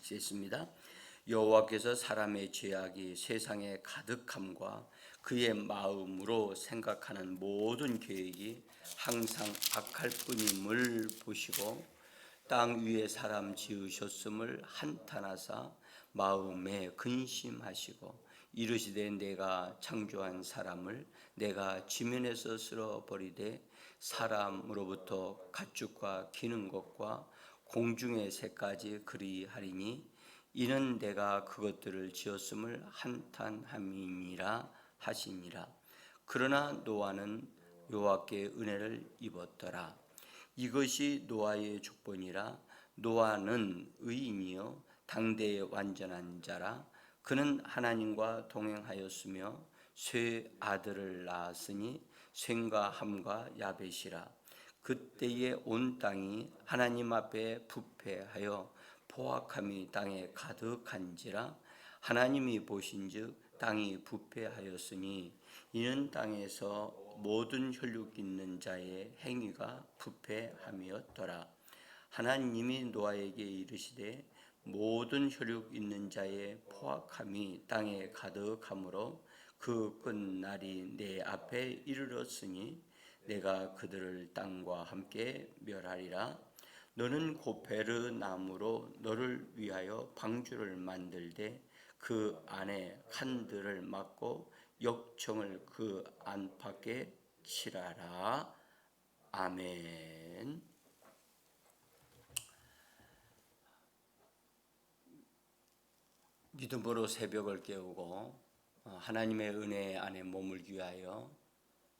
읽겠습니다. 여호와께서 사람의 죄악이 세상에 가득함과 그의 마음으로 생각하는 모든 계획이 항상 악할 뿐임을 보시고 땅 위에 사람 지으셨음을 한탄하사 마음에 근심하시고 이르시되 내가 창조한 사람을 내가 지면에서 쓸어버리되 사람으로부터 가축과 기는 것과 공중의 새까지 그리하리니 이는 내가 그것들을 지었음을 한탄함이니라 하시니라. 그러나 노아는 여호와께 은혜를 입었더라. 이것이 노아의 조건이라. 노아는 의인이요 당대의 완전한 자라. 그는 하나님과 동행하였으며 쇠 아들을 낳았으니 셈과 함과 야벳이라. 그때에 온 땅이 하나님 앞에 부패하여 포악함이 땅에 가득한지라. 하나님이 보신즉 땅이 부패하였으니 이는 땅에서 모든 혈육 있는 자의 행위가 부패함이었더라. 하나님이 노아에게 이르시되 모든 혈육 있는 자의 포악함이 땅에 가득하므로 그 끝날이 내 앞에 이르렀으니 내가 그들을 땅과 함께 멸하리라. 너는 고페르 나무로 너를 위하여 방주를 만들되 그 안에 칸들을 막고 역청을 그 안팎에 칠하라. 아멘. 믿음으로 새벽을 깨우고 하나님의 은혜 안에 머물기 위하여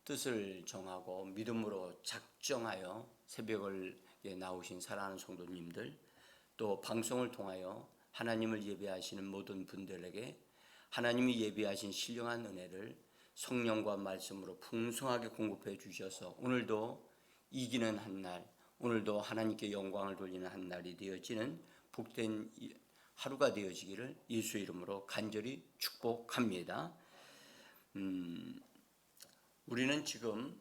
뜻을 정하고 믿음으로 작정하여 새벽을 나오신 사랑하는 성도님들, 또 방송을 통하여 하나님을 예배하시는 모든 분들에게 하나님이 예배하신 신령한 은혜를 성령과 말씀으로 풍성하게 공급해 주셔서 오늘도 이기는 한 날, 오늘도 하나님께 영광을 돌리는 한 날이 되어지는 복된 하루가 되어지기를 예수 이름으로 간절히 축복합니다. 우리는 지금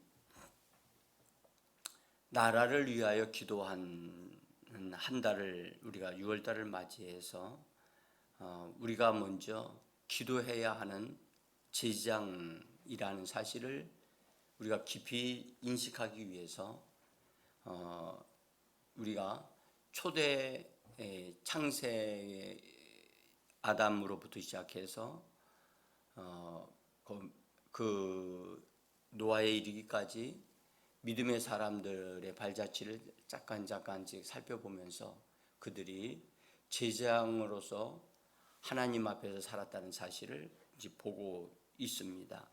나라를 위하여 기도한 한 달을 우리가 6월 달을 맞이해서 우리가 먼저 기도해야 하는 제사장이라는 사실을 우리가 깊이 인식하기 위해서 우리가 초대 창세 아담으로부터 시작해서 그 노아에 이르기까지 믿음의 사람들의 발자취를 잠깐씩 살펴보면서 그들이 제사장으로서 하나님 앞에서 살았다는 사실을 이제 보고 있습니다.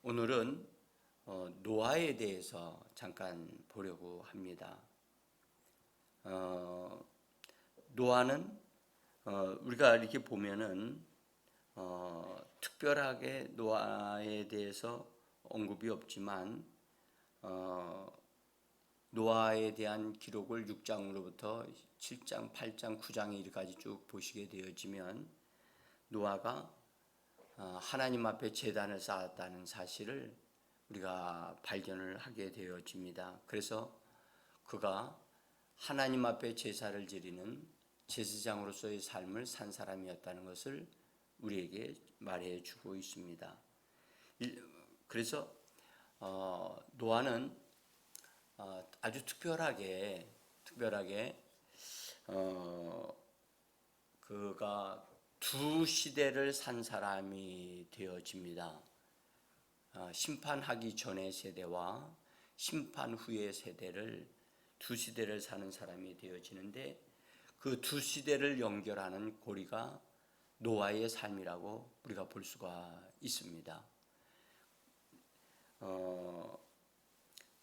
오늘은 노아에 대해서 잠깐 보려고 합니다. 노아는 우리가 이렇게 보면은 특별하게 노아에 대해서 언급이 없지만 노아에 대한 기록을 6장으로부터 7장, 8장, 9장에 이르까지 쭉 보시게 되어지면 노아가 하나님 앞에 제단을 쌓았다는 사실을 우리가 발견을 하게 되어집니다. 그래서 그가 하나님 앞에 제사를 드리는 제사장으로서의 삶을 산 사람이었다는 것을 우리에게 말해주고 있습니다. 그래서 노아는 아주 특별하게 그가 두 시대를 산 사람이 되어집니다. 심판하기 전의 세대와 심판 후의 세대를 두 시대를 사는 사람이 되어지는데 그 두 시대를 연결하는 고리가 노아의 삶이라고 우리가 볼 수가 있습니다.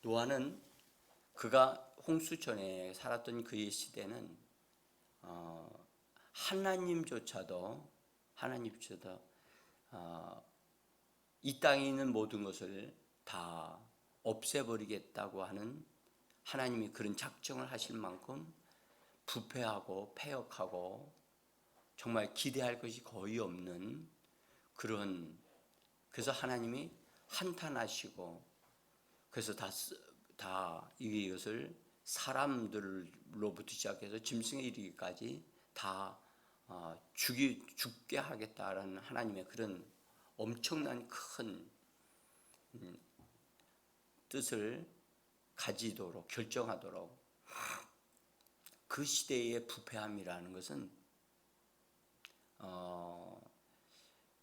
노아는 그가 홍수 전에 살았던 그의 시대는 하나님조차도 이 땅에 있는 모든 것을 다 없애버리겠다고 하는 하나님이 그런 작정을 하실 만큼 부패하고 패역하고 정말 기대할 것이 거의 없는 그래서 하나님이 한탄하시고 그래서 다 이것을 사람들로부터 시작해서 짐승에 이르기까지 다 죽게 하겠다라는 하나님의 그런 엄청난 큰 뜻을 가지도록 결정하도록 그 시대의 부패함이라는 것은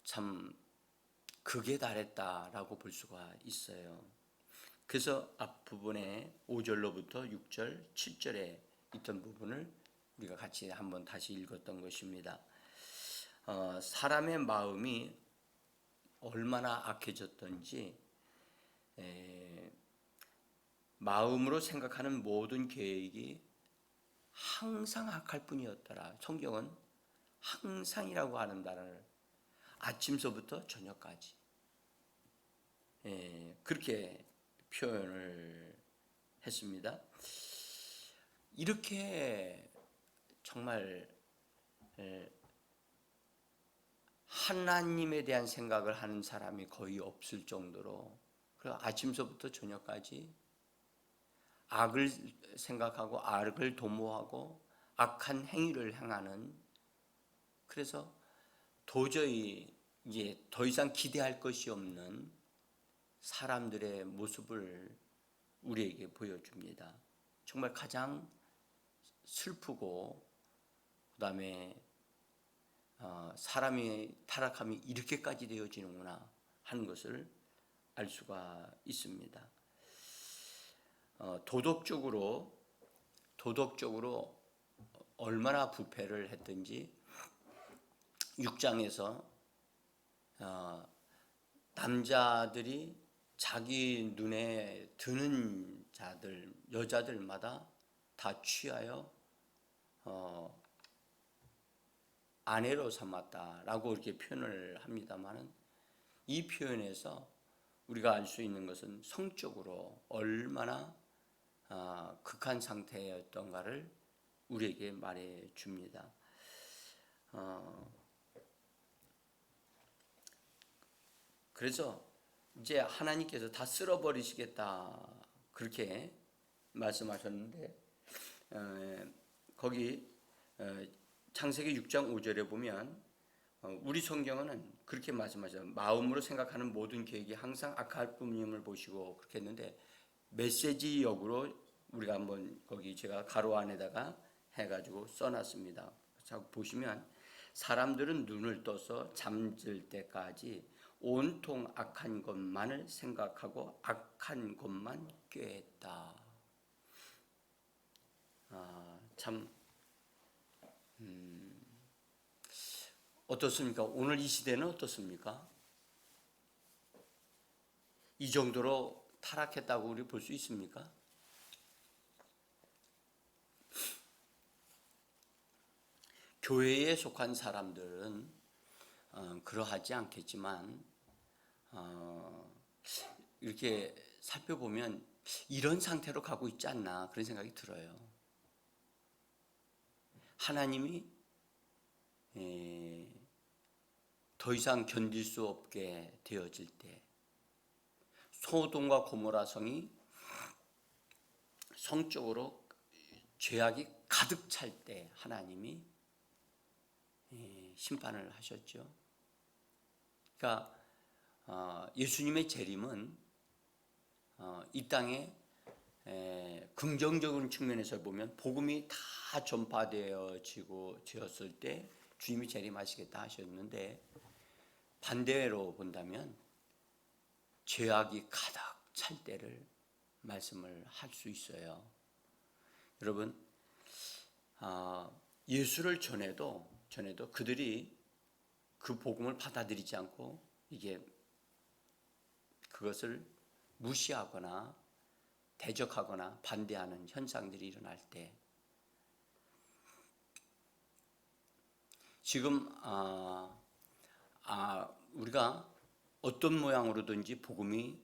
참 극에 달했다라고 볼 수가 있어요. 그래서 앞부분에 5절로부터 6절, 7절에 있던 부분을 우리가 같이 한번 다시 읽었던 것입니다. 사람의 마음이 얼마나 악해졌던지 마음으로 생각하는 모든 계획이 항상 악할 뿐이었더라. 성경은 항상이라고 하는 단어를 아침서부터 저녁까지 그렇게 표현을 했습니다. 이렇게 정말 하나님에 대한 생각을 하는 사람이 거의 없을 정도로 아침서부터 저녁까지 악을 생각하고 악을 도모하고 악한 행위를 행하는, 그래서 도저히 이제 더 이상 기대할 것이 없는 사람들의 모습을 우리에게 보여줍니다. 정말 가장 슬프고 그다음에 사람의 타락함이 이렇게까지 되어지는구나 하는 것을 알 수가 있습니다. 도덕적으로 얼마나 부패를 했든지 6장에서 남자들이 자기 눈에 드는 자들, 여자들마다 다 취하여 아내로 삼았다라고 이렇게 표현을 합니다만은, 이 표현에서 우리가 알 수 있는 것은 성적으로 얼마나 극한 상태였던가를 우리에게 말해 줍니다. 그래서 이제 하나님께서 다 쓸어버리시겠다 그렇게 말씀하셨는데, 거기 창세기 6장 5절에 보면 우리 성경은 그렇게 말씀하셔요. 마음으로 생각하는 모든 계획이 항상 악할 뿐임을 보시고 그렇게 했는데, 메시지 역으로 우리가 한번 거기 제가 가로 안에다가 해가지고 써놨습니다. 자, 보시면 사람들은 눈을 떠서 잠들 때까지 온통 악한 것만을 생각하고 악한 것만 꾀했다. 참 어떻습니까? 오늘 이 시대는 어떻습니까? 이 정도로 타락했다고 우리 볼 수 있습니까? 교회에 속한 사람들은 그러하지 않겠지만 이렇게 살펴보면 이런 상태로 가고 있지 않나 그런 생각이 들어요. 하나님이 더 이상 견딜 수 없게 되어질 때, 소돔과 고모라 성이 성적으로 죄악이 가득 찰 때 하나님이 심판을 하셨죠. 그러니까 예수님의 재림은 이 땅에 긍정적인 측면에서 보면 복음이 다 전파되어지었을 때 주님이 재림하시겠다 하셨는데, 반대로 본다면 죄악이 가득 찰 때를 말씀을 할 수 있어요. 여러분, 예수를 전해도 그들이 그 복음을 받아들이지 않고 그것을 무시하거나 대적하거나 반대하는 현상들이 일어날 때, 지금 우리가 어떤 모양으로든지 복음이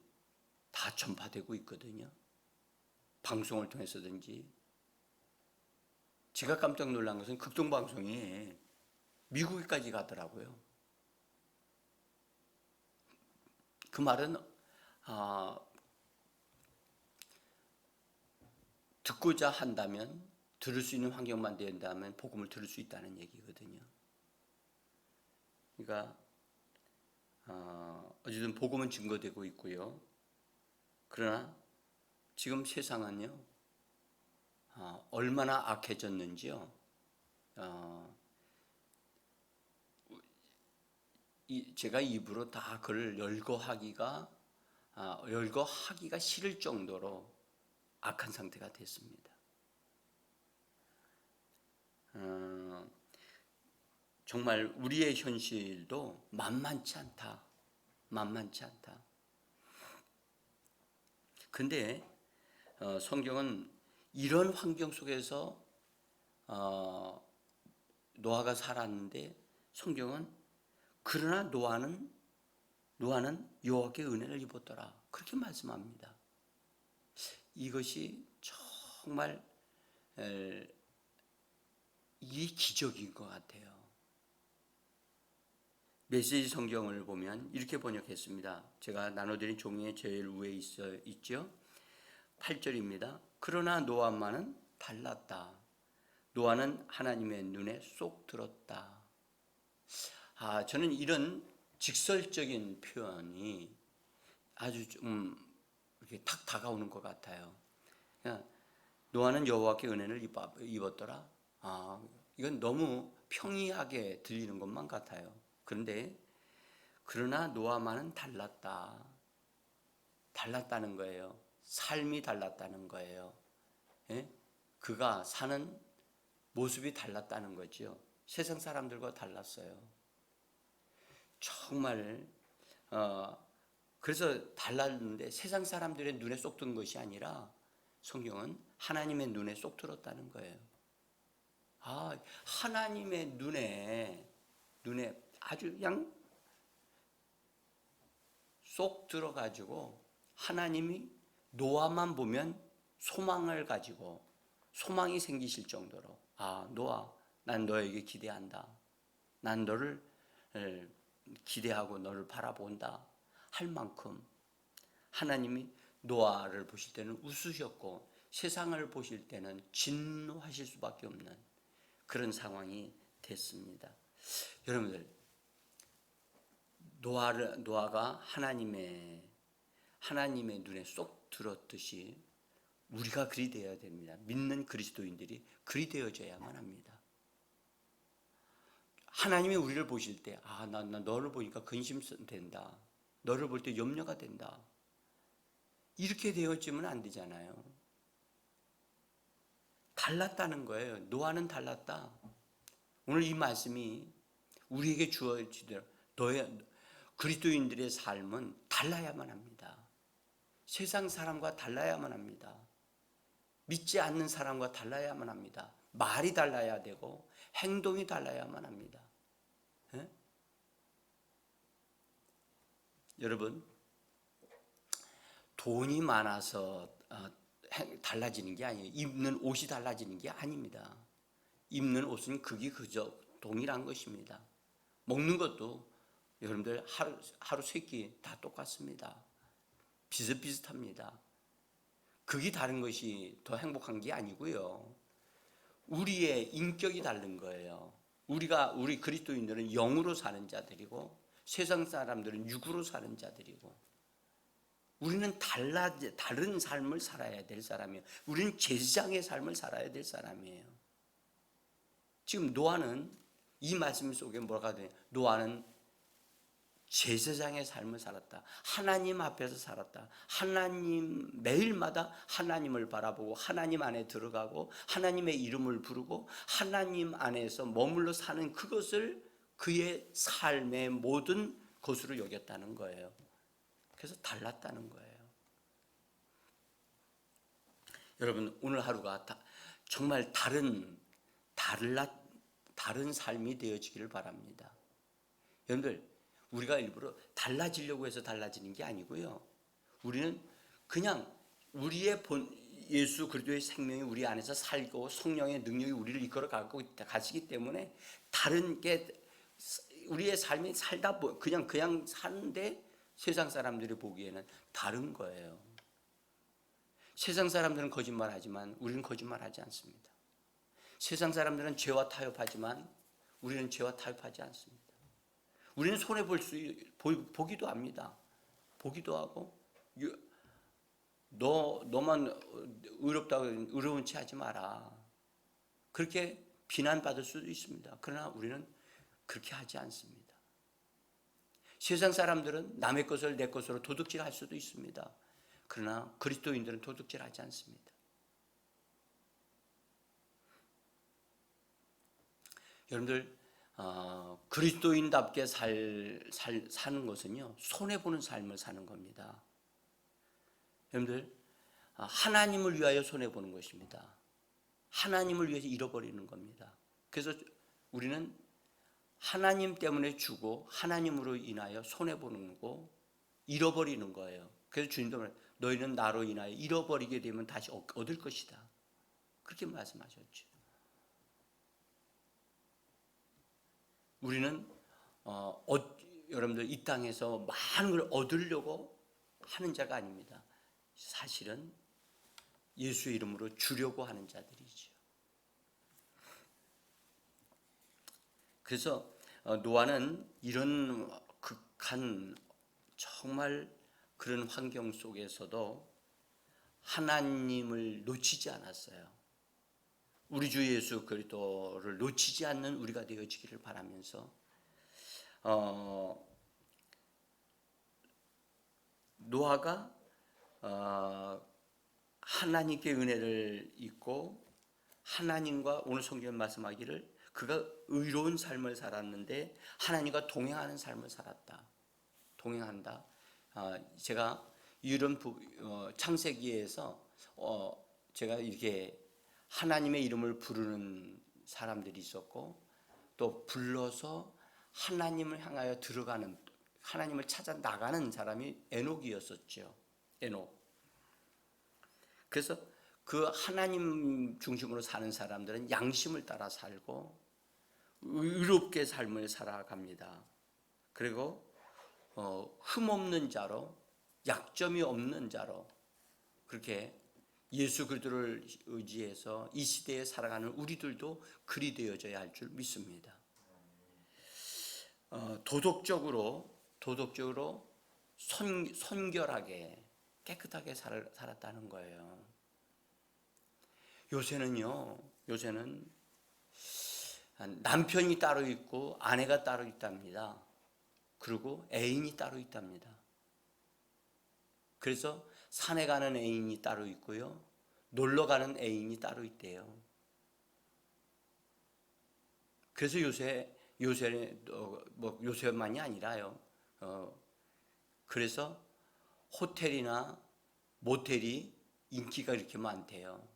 다 전파되고 있거든요. 방송을 통해서든지. 제가 깜짝 놀란 것은 극동방송이 미국에까지 가더라고요. 그 말은 듣고자 한다면, 들을 수 있는 환경만 된다면 복음을 들을 수 있다는 얘기거든요. 그러니까 어쨌든 복음은 증거되고 있고요. 그러나 지금 세상은요, 얼마나 악해졌는지요. 제가 입으로 다 그를 열거하기가 싫을 정도로 악한 상태가 됐습니다. 정말 우리의 현실도 만만치 않다. 근데 성경은 이런 환경 속에서 노아가 살았는데, 성경은 그러나 노아는 여호와께 은혜를 입었더라, 그렇게 말씀합니다. 이것이 정말 이 기적인 것 같아요. 메시지 성경을 보면 이렇게 번역했습니다. 제가 나눠드린 종이의 제일 위에 있죠. 8절입니다. 그러나 노아만은 달랐다. 노아는 하나님의 눈에 쏙 들었다. 저는 이런 직설적인 표현이 아주 좀 이렇게 탁 다가오는 것 같아요. 노아는 여호와께 은혜를 입었더라. 이건 너무 평이하게 들리는 것만 같아요. 그런데 그러나 노아만은 달랐다는 거예요. 삶이 달랐다는 거예요. 예? 그가 사는 모습이 달랐다는 거죠. 세상 사람들과 달랐어요. 정말 그래서 달랐는데, 세상 사람들의 눈에 쏙 든 것이 아니라 성경은 하나님의 눈에 쏙 들었다는 거예요. 하나님의 눈에 아주 그냥 쏙 들어가지고, 하나님이 노아만 보면 소망을 가지고 소망이 생기실 정도로, 노아, 난 너에게 기대한다. 난 너를 기대하고 너를 바라본다 할 만큼 하나님이 노아를 보실 때는 웃으셨고, 세상을 보실 때는 진노하실 수밖에 없는 그런 상황이 됐습니다. 여러분들, 노아가 하나님의 눈에 쏙 들었듯이 우리가 그리 되어야 됩니다. 믿는 그리스도인들이 그리 되어져야만 합니다. 하나님이 우리를 보실 때, 나 너를 보니까 근심된다. 너를 볼 때 염려가 된다. 이렇게 되어지면 안 되잖아요. 달랐다는 거예요. 노아는 달랐다. 오늘 이 말씀이 우리에게 주어지도록, 그리스도인들의 삶은 달라야만 합니다. 세상 사람과 달라야만 합니다. 믿지 않는 사람과 달라야만 합니다. 말이 달라야 되고 행동이 달라야만 합니다. 여러분, 돈이 많아서 달라지는 게 아니에요. 입는 옷이 달라지는 게 아닙니다. 입는 옷은 극이 그저 동일한 것입니다. 먹는 것도 여러분들 하루 세 끼 다 똑같습니다. 비슷비슷합니다. 극이 다른 것이 더 행복한 게 아니고요. 우리의 인격이 다른 거예요. 우리 그리스도인들은 영으로 사는 자들이고, 세상 사람들은 육으로 사는 자들이고, 우리는 다른 삶을 살아야 될 사람이에요. 우리는 제사장의 삶을 살아야 될 사람이에요. 지금 노아는 이 말씀 속에 뭐라고 하냐? 노아는 제사장의 삶을 살았다. 하나님 앞에서 살았다. 매일마다 하나님을 바라보고 하나님 안에 들어가고 하나님의 이름을 부르고 하나님 안에서 머물러 사는 그것을 그의 삶의 모든 것으로 여겼다는 거예요. 그래서 달랐다는 거예요. 여러분, 오늘 하루가 정말 다른 삶이 되어지기를 바랍니다. 여러분들, 우리가 일부러 달라지려고 해서 달라지는 게 아니고요. 우리는 그냥 우리의 예수 그리스도의 생명이 우리 안에서 살고 성령의 능력이 우리를 이끌어 가시기 때문에 다른 게 우리의 삶이 그냥 사는데 세상 사람들이 보기에는 다른 거예요. 세상 사람들은 거짓말하지만 우리는 거짓말하지 않습니다. 세상 사람들은 죄와 타협하지만 우리는 죄와 타협하지 않습니다. 우리는 손해 보기도 합니다. 보기도 하고 너만 의롭다고 의로운 채 하지 마라. 그렇게 비난받을 수도 있습니다. 그러나 우리는 그렇게 하지 않습니다. 세상 사람들은 남의 것을 내 것으로 도둑질할 수도 있습니다. 그러나 그리스도인들은 도둑질하지 않습니다. 여러분들 그리스도인답게 사는 것은요, 손해보는 삶을 사는 겁니다. 여러분들 하나님을 위하여 손해보는 것입니다. 하나님을 위해서 잃어버리는 겁니다. 그래서 우리는 하나님 때문에 주고 하나님으로 인하여 손해보는 거고 잃어버리는 거예요. 그래서 주님도 말해요. 너희는 나로 인하여 잃어버리게 되면 다시 얻을 것이다. 그렇게 말씀하셨죠. 우리는 여러분들 이 땅에서 많은 걸 얻으려고 하는 자가 아닙니다. 사실은 예수의 이름으로 주려고 하는 자들이죠. 그래서 노아는 이런 극한 정말 그런 환경 속에서도 하나님을 놓치지 않았어요. 우리 주 예수 그리스도를 놓치지 않는 우리가 되어지기를 바라면서 노아가 하나님께 은혜를 잊고 하나님과 오늘 성경 말씀하기를 그가 의로운 삶을 살았는데 하나님과 동행하는 삶을 살았다. 동행한다. 제가 이런 창세기에서 제가 이렇게 하나님의 이름을 부르는 사람들이 있었고 또 불러서 하나님을 향하여 들어가는 하나님을 찾아 나가는 사람이 에녹이었었죠. 에녹. 그래서 그 하나님 중심으로 사는 사람들은 양심을 따라 살고 의롭게 삶을 살아갑니다. 그리고 흠없는 자로 약점이 없는 자로 그렇게 예수 그리스도를 의지해서 이 시대에 살아가는 우리들도 그리 되어져야 할 줄 믿습니다. 도덕적으로 선결하게 깨끗하게 살았다는 거예요. 요새는 남편이 따로 있고 아내가 따로 있답니다. 그리고 애인이 따로 있답니다. 그래서 산에 가는 애인이 따로 있고요. 놀러 가는 애인이 따로 있대요. 그래서 요새만이 아니라요. 그래서 호텔이나 모텔이 인기가 이렇게 많대요.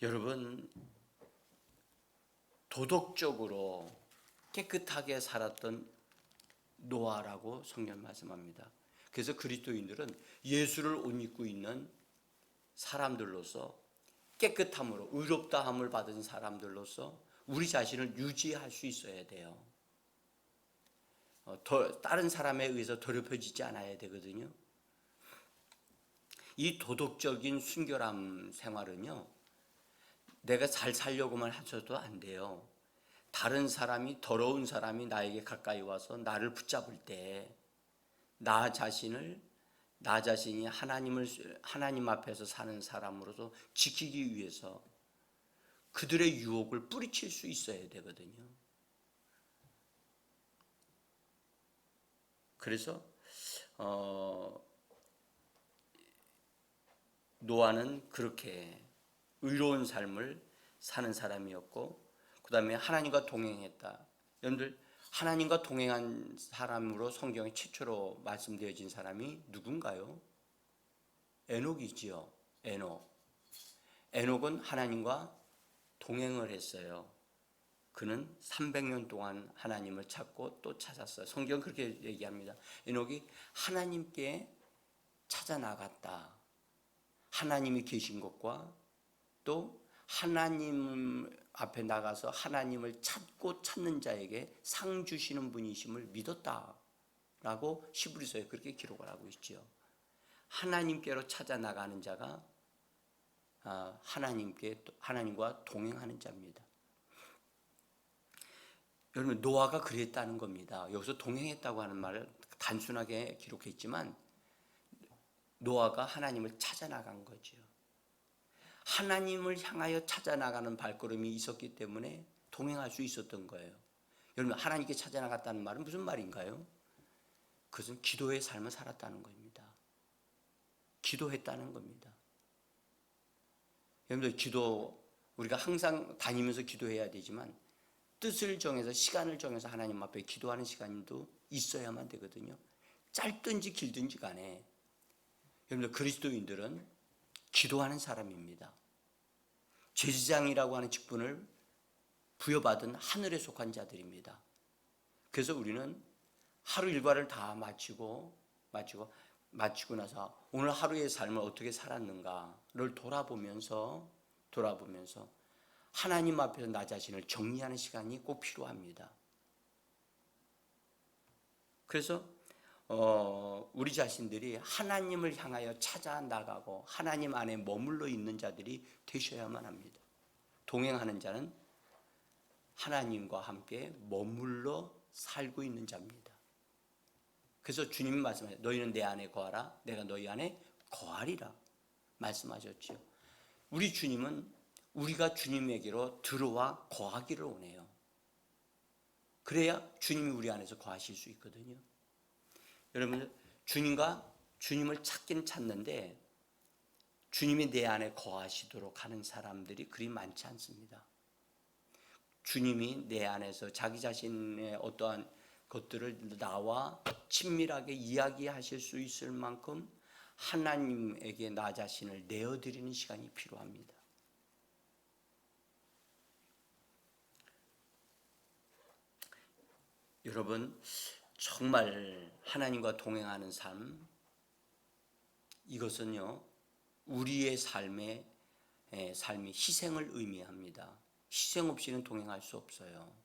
여러분, 도덕적으로 깨끗하게 살았던 노아라고 성경 말씀합니다. 그래서 그리스도인들은 예수를 옷 입고 있는 사람들로서 깨끗함으로 의롭다함을 받은 사람들로서 우리 자신을 유지할 수 있어야 돼요. 다른 사람에 의해서 더럽혀지지 않아야 되거든요. 이 도덕적인 순결함 생활은요, 내가 잘 살려고만 하셔도 안 돼요. 다른 사람이 더러운 사람이 나에게 가까이 와서 나를 붙잡을 때 나 자신이 하나님 앞에서 사는 사람으로서 지키기 위해서 그들의 유혹을 뿌리칠 수 있어야 되거든요. 그래서 노아는 그렇게 의로운 삶을 사는 사람이었고 그 다음에 하나님과 동행했다. 여러분들 하나님과 동행한 사람으로 성경에 최초로 말씀되어진 사람이 누군가요? 에녹이지요. 에녹은 하나님과 동행을 했어요. 그는 300년 동안 하나님을 찾고 또 찾았어요. 성경 그렇게 얘기합니다. 에녹이 하나님께 찾아 나갔다. 하나님이 계신 것과 또 하나님 앞에 나가서 하나님을 찾는 자에게 상 주시는 분이심을 믿었다라고 히브리서에 그렇게 기록을 하고 있죠. 하나님께로 찾아 나가는 자가 하나님과 동행하는 자입니다. 여러분, 노아가 그랬다는 겁니다. 여기서 동행했다고 하는 말을 단순하게 기록했지만 노아가 하나님을 찾아 나간 거죠. 하나님을 향하여 찾아 나가는 발걸음이 있었기 때문에 동행할 수 있었던 거예요. 여러분, 하나님께 찾아 나갔다는 말은 무슨 말인가요? 그것은 기도의 삶을 살았다는 겁니다. 기도했다는 겁니다. 여러분들, 우리가 항상 다니면서 기도해야 되지만 뜻을 정해서 시간을 정해서 하나님 앞에 기도하는 시간도 있어야만 되거든요. 짧든지 길든지 간에 여러분들, 그리스도인들은 기도하는 사람입니다. 제사장이라고 하는 직분을 부여받은 하늘에 속한 자들입니다. 그래서 우리는 하루 일과를 다 마치고 나서 오늘 하루의 삶을 어떻게 살았는가를 돌아보면서 하나님 앞에서 나 자신을 정리하는 시간이 꼭 필요합니다. 그래서 우리 자신들이 하나님을 향하여 찾아 나가고 하나님 안에 머물러 있는 자들이 되셔야만 합니다. 동행하는 자는 하나님과 함께 머물러 살고 있는 자입니다. 그래서 주님이 말씀하셨어요. 너희는 내 안에 거하라, 내가 너희 안에 거하리라 말씀하셨죠. 우리 주님은 우리가 주님에게로 들어와 거하기를 원해요. 그래야 주님이 우리 안에서 거하실 수 있거든요. 여러분, 주님을 찾긴 찾는데 주님이 내 안에 거하시도록 하는 사람들이 그리 많지 않습니다. 주님이 내 안에서 자기 자신의 어떠한 것들을 나와 친밀하게 이야기하실 수 있을 만큼 하나님에게 나 자신을 내어드리는 시간이 필요합니다. 여러분, 정말 하나님과 동행하는 삶, 이것은요, 우리의 삶이 희생을 의미합니다. 희생 없이는 동행할 수 없어요.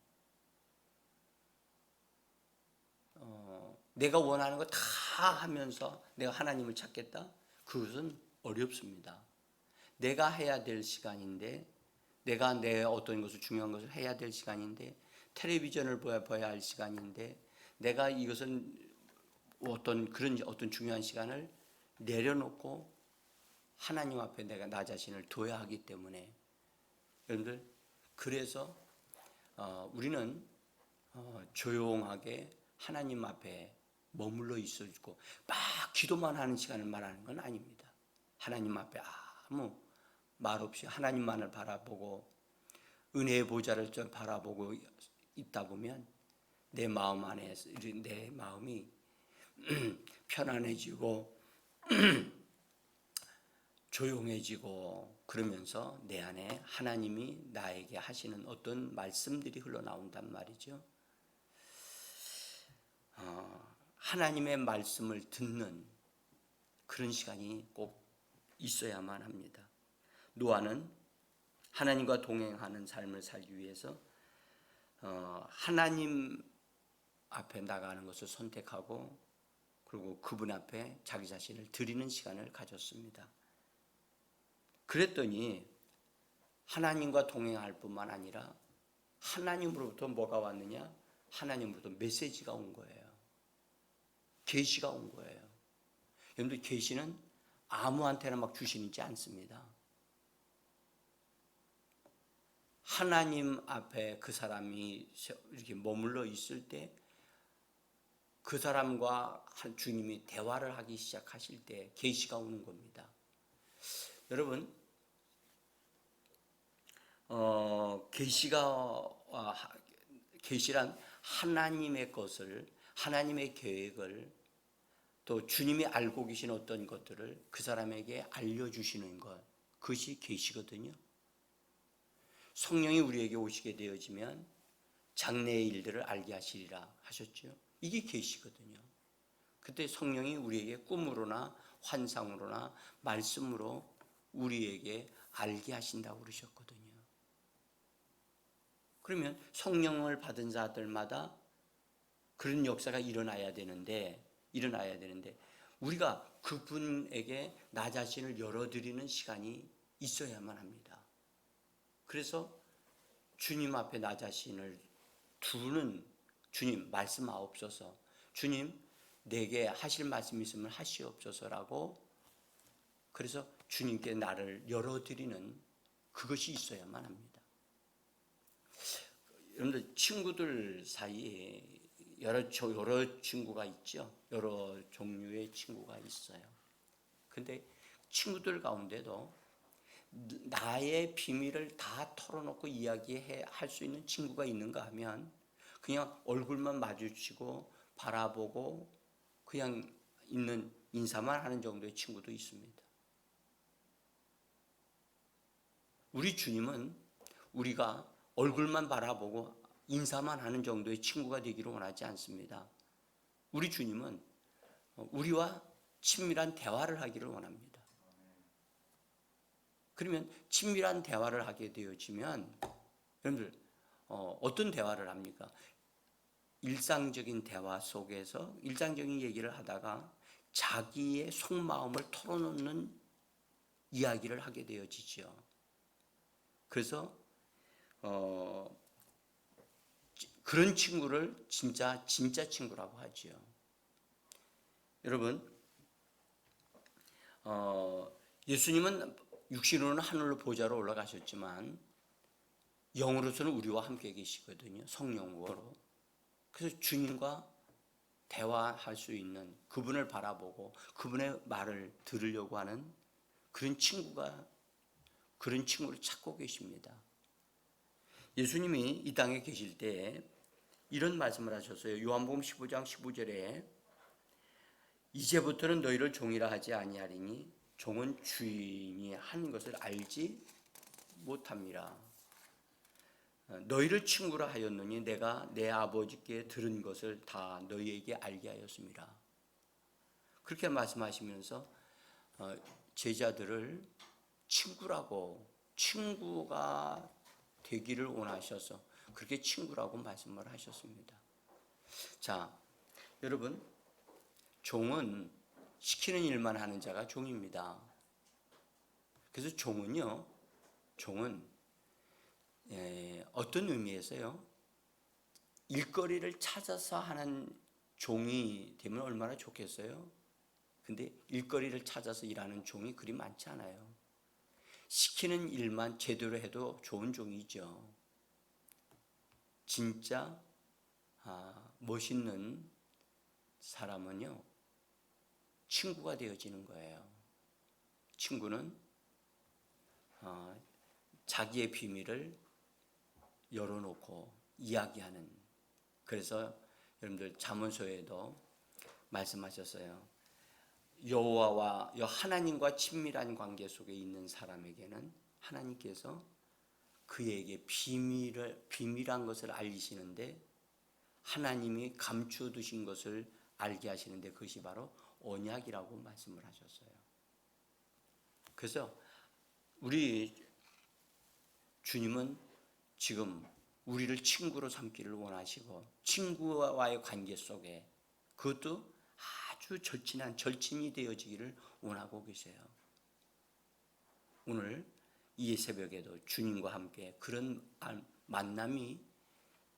내가 원하는 거 다 하면서 내가 하나님을 찾겠다? 그것은 어렵습니다. 내가 해야 될 시간인데, 내가 내 어떤 것을 중요한 것을 해야 될 시간인데, 텔레비전을 봐야 할 시간인데, 내가 이것은 어떤 중요한 시간을 내려놓고 하나님 앞에 내가 나 자신을 둬야 하기 때문에, 여러분들, 그래서 우리는 조용하게 하나님 앞에 머물러 있어주고 막 기도만 하는 시간을 말하는 건 아닙니다. 하나님 앞에 아무 말 없이 하나님만을 바라보고 은혜의 보좌를 좀 바라보고 있다 보면 내 마음 안에서 내 마음이 편안해지고 조용해지고 그러면서 내 안에 하나님이 나에게 하시는 어떤 말씀들이 흘러나온단 말이죠. 하나님의 말씀을 듣는 그런 시간이 꼭 있어야만 합니다. 노아는 하나님과 동행하는 삶을 살기 위해서 하나님 앞에 나가는 것을 선택하고 그리고 그분 앞에 자기 자신을 드리는 시간을 가졌습니다. 그랬더니 하나님과 동행할 뿐만 아니라 하나님으로부터 뭐가 왔느냐? 하나님으로부터 메시지가 온 거예요. 계시가 온 거예요. 여러분들, 계시는 아무한테나 막 주시지 않습니다. 하나님 앞에 그 사람이 이렇게 머물러 있을 때 그 사람과 주님이 대화를 하기 시작하실 때 계시가 오는 겁니다. 여러분, 계시란 하나님의 것을, 하나님의 계획을, 또 주님이 알고 계신 어떤 것들을 그 사람에게 알려주시는 것, 그것이 계시거든요. 성령이 우리에게 오시게 되어지면 장래의 일들을 알게 하시리라 하셨죠. 이게 계시거든요. 그때 성령이 우리에게 꿈으로나 환상으로나 말씀으로 우리에게 알게 하신다고 그러셨거든요. 그러면 성령을 받은 자들마다 그런 역사가 일어나야 되는데 우리가 그분에게 나 자신을 열어드리는 시간이 있어야만 합니다. 그래서 주님 앞에 나 자신을 두는, 주님 말씀하옵소서, 주님 내게 하실 말씀 있으면 하시옵소서라고, 그래서 주님께 나를 열어드리는 그것이 있어야만 합니다. 여러분들 친구들 사이에 여러 친구가 있죠. 여러 종류의 친구가 있어요. 근데 친구들 가운데도 나의 비밀을 다 털어놓고 이야기할 수 있는 친구가 있는가 하면 그냥 얼굴만 마주치고 바라보고 그냥 있는 인사만 하는 정도의 친구도 있습니다. 우리 주님은 우리가 얼굴만 바라보고 인사만 하는 정도의 친구가 되기를 원하지 않습니다. 우리 주님은 우리와 친밀한 대화를 하기를 원합니다. 그러면 친밀한 대화를 하게 되어지면 여러분들 어떤 대화를 합니까? 일상적인 대화 속에서 일상적인 얘기를 하다가 자기의 속마음을 털어놓는 이야기를 하게 되어지죠. 그래서 그런 친구를 진짜 친구라고 하죠. 여러분, 예수님은 육신으로는 하늘로 보좌로 올라가셨지만 영으로서는 우리와 함께 계시거든요. 성령으로. 그래서 주님과 대화할 수 있는, 그분을 바라보고 그분의 말을 들으려고 하는 그런 친구를 찾고 계십니다. 예수님이 이 땅에 계실 때 이런 말씀을 하셨어요. 요한복음 15장 15절에 이제부터는 너희를 종이라 하지 아니하리니 종은 주인이 한 것을 알지 못함이라. 너희를 친구라 하였느니 내가 내 아버지께 들은 것을 다 너희에게 알게 하였습니다. 그렇게 말씀하시면서 제자들을 친구가 되기를 원하셔서 그렇게 친구라고 말씀을 하셨습니다. 자, 여러분, 종은 시키는 일만 하는 자가 종입니다. 그래서 종은 어떤 의미에서요? 일거리를 찾아서 하는 종이 되면 얼마나 좋겠어요? 근데 일거리를 찾아서 일하는 종이 그리 많지 않아요. 시키는 일만 제대로 해도 좋은 종이죠. 진짜 멋있는 사람은요, 친구가 되어지는 거예요. 친구는 자기의 비밀을 열어놓고 이야기하는. 그래서 여러분들 잠언서에도 말씀하셨어요. 여호와와 하나님과 친밀한 관계 속에 있는 사람에게는 하나님께서 그에게 비밀한 것을 알리시는데 하나님이 감추두신 것을 알게 하시는데 그것이 바로 언약이라고 말씀을 하셨어요. 그래서 우리 주님은 지금 우리를 친구로 삼기를 원하시고 친구와의 관계 속에 그것도 아주 절친이 되어지기를 원하고 계세요. 오늘 이 새벽에도 주님과 함께 그런 만남이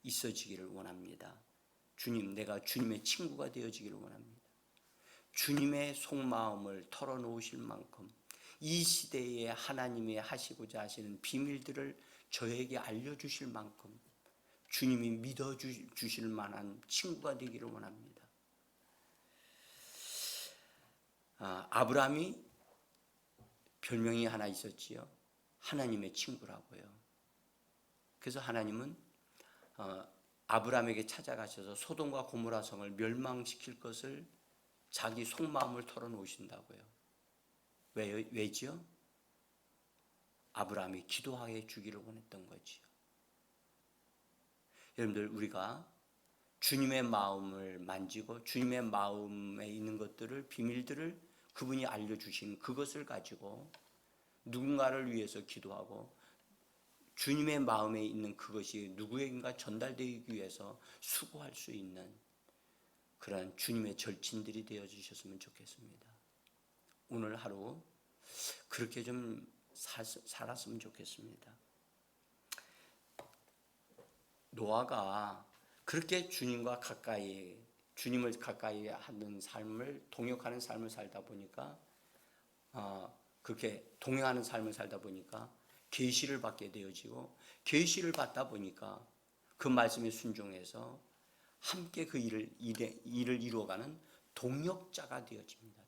있어지기를 원합니다. 주님, 내가 주님의 친구가 되어지기를 원합니다. 주님의 속마음을 털어놓으실 만큼 이 시대에 하나님이 하시고자 하시는 비밀들을 저에게 알려주실 만큼 주님이 믿어주실 만한 친구가 되기를 원합니다. 아브라함이 별명이 하나 있었지요. 하나님의 친구라고요. 그래서 하나님은 아브라함에게 찾아가셔서 소돔과 고모라 성을 멸망시킬 것을 자기 속마음을 털어놓으신다고요. 왜지요? 아브라함이 기도하게 주기를 원했던 거지요. 여러분들, 우리가 주님의 마음을 만지고 주님의 마음에 있는 것들을, 비밀들을 그분이 알려주신 그것을 가지고 누군가를 위해서 기도하고 주님의 마음에 있는 그것이 누구에게인가 전달되기 위해서 수고할 수 있는 그러한 주님의 절친들이 되어 주셨으면 좋겠습니다. 오늘 하루 그렇게 좀 살았으면 좋겠습니다. 노아가 그렇게 주님을 가까이 하는 삶을, 동역하는 삶을 살다 보니까 그렇게 동행하는 삶을 살다 보니까 계시를 받게 되어지고, 계시를 받다 보니까 그 말씀에 순종해서 함께 그 일을 이루어가는 동역자가 되어집니다.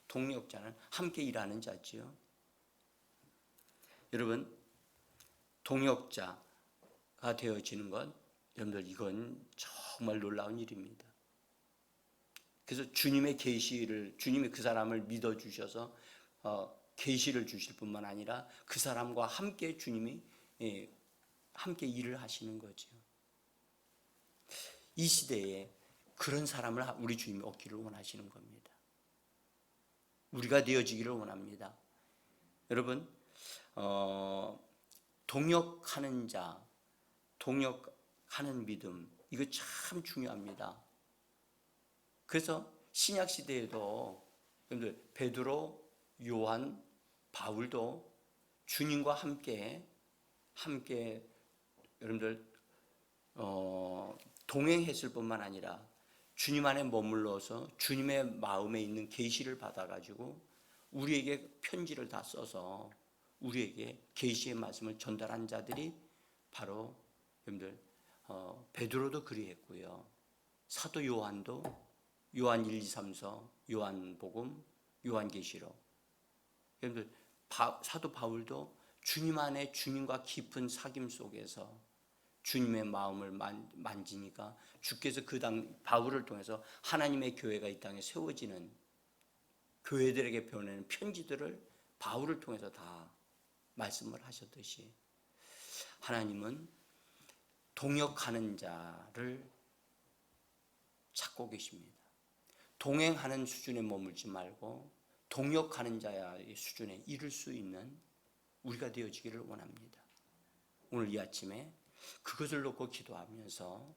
동역자는 함께 일하는 자지요. 여러분, 동역자가 되어지는 것, 여러분들 이건 정말 놀라운 일입니다. 그래서 주님의 계시를, 주님이 그 사람을 믿어 주셔서 계시를 주실 뿐만 아니라 그 사람과 함께 주님이 함께 일을 하시는 거죠. 이 시대에 그런 사람을 우리 주님이 얻기를 원하시는 겁니다. 우리가 되어지기를 원합니다. 여러분, 동역하는 자, 동역하는 믿음, 이거 참 중요합니다. 그래서 신약 시대에도 여러분들 베드로, 요한, 바울도 주님과 함께 여러분들 동행했을 뿐만 아니라 주님 안에 머물러서 주님의 마음에 있는 계시를 받아가지고 우리에게 편지를 다 써서 우리에게 계시의 말씀을 전달한 자들이 바로 여러분들 베드로도 그리했고요. 사도 요한도 요한 1, 2, 3서, 요한복음, 요한계시록. 여러분들 사도 바울도 주님 안에 주님과 깊은 사귐 속에서 주님의 마음을 만지니까 주께서 바울을 통해서 하나님의 교회가 이 땅에 세워지는, 교회들에게 보내는 편지들을 바울을 통해서 다 말씀을 하셨듯이 하나님은 동역하는 자를 찾고 계십니다. 동행하는 수준에 머물지 말고 동역하는 자의 수준에 이를 수 있는 우리가 되어지기를 원합니다. 오늘 이 아침에 그것을 놓고 기도하면서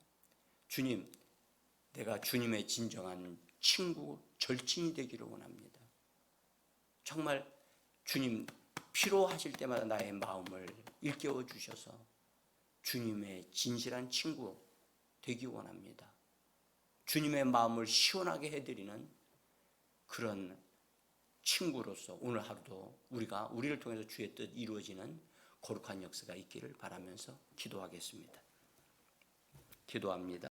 주님, 내가 주님의 진정한 친구, 절친이 되기를 원합니다. 정말 주님 필요하실 때마다 나의 마음을 일깨워 주셔서 주님의 진실한 친구 되기 원합니다. 주님의 마음을 시원하게 해드리는 그런 친구로서 오늘 하루도 우리를 통해서 주의 뜻 이루어지는 거룩한 역사가 있기를 바라면서 기도하겠습니다. 기도합니다.